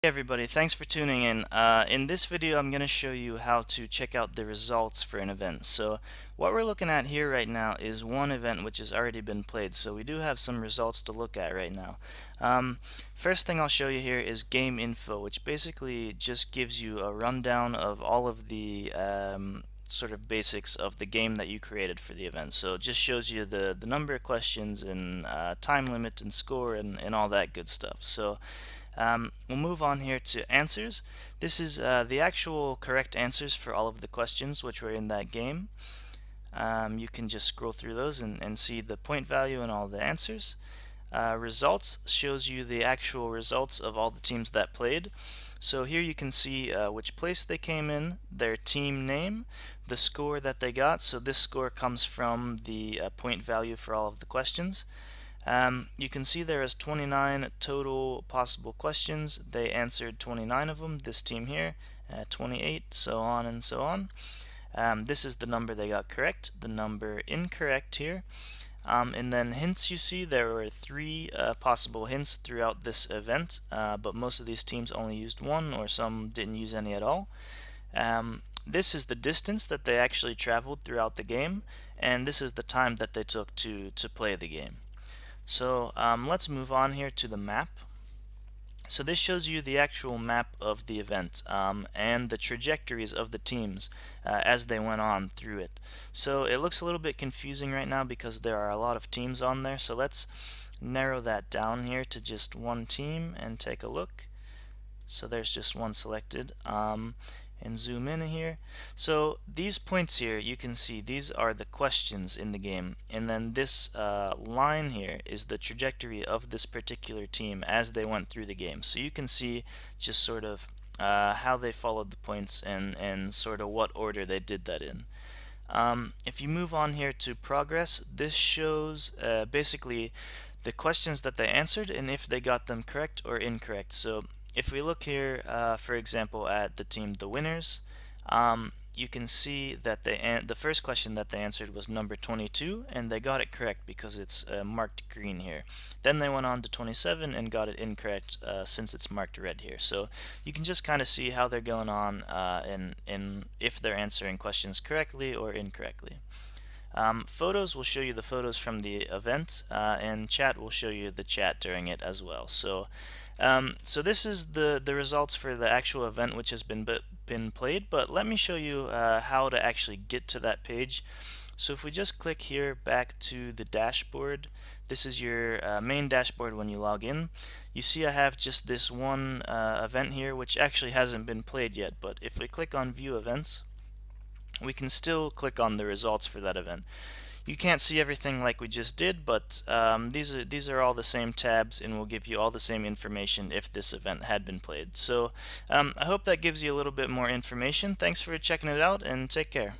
Hey everybody, thanks for tuning in. In this video, I'm going to show you how to check out the results for an event. So what we're looking at here right now is one event which has already been played. So we do have some results to look at right now. Um, First thing I'll show you here is game info, which basically just gives you a rundown of all of the sort of basics of the game that you created for the event. So it just shows you the number of questions and time limit and score and all that good stuff. So we'll move on here to answers. This is the actual correct answers for all of the questions which were in that game. You can just scroll through those and see the point value and all the answers. Results shows you the actual results of all the teams that played. So here you can see which place they came in, their team name, the score that they got. So this score comes from the point value for all of the questions. You can see there is 29 total possible questions. They answered 29 of them, this team here, 28, so on and so on. This is the number they got correct, the number incorrect here. And then hints, you see there were three possible hints throughout this event, but most of these teams only used one, or some didn't use any at all. This is the distance that they actually traveled throughout the game, and this is the time that they took to play the game. So let's move on here to the map. So this shows you the actual map of the event and the trajectories of the teams as they went on through it. So it looks a little bit confusing right now because there are a lot of teams on there. So let's narrow that down here to just one team and take a look. So there's just one selected. And zoom in here. So these points here, you can see these are the questions in the game, and then this line here is the trajectory of this particular team as they went through the game. So you can see just sort of how they followed the points and sort of what order they did that in. If you move on here to progress, this shows basically the questions that they answered and if they got them correct or incorrect. So if we look here, for example, at the team the winners, you can see that the first question that they answered was number 22, and they got it correct because it's marked green here. Then they went on to 27 and got it incorrect since it's marked red here. So you can just kind of see how they're going on and if they're answering questions correctly or incorrectly. Photos will show you the photos from the event, and chat will show you the chat during it as well. So this is the results for the actual event which has been played, but let me show you how to actually get to that page. So if we just click here back to the dashboard, this is your main dashboard when you log in. You see I have just this one event here which actually hasn't been played yet, but if we click on view events, we can still click on the results for that event. You can't see everything like we just did, but these are all the same tabs and will give you all the same information if this event had been played. So I hope that gives you a little bit more information. Thanks for checking it out and take care.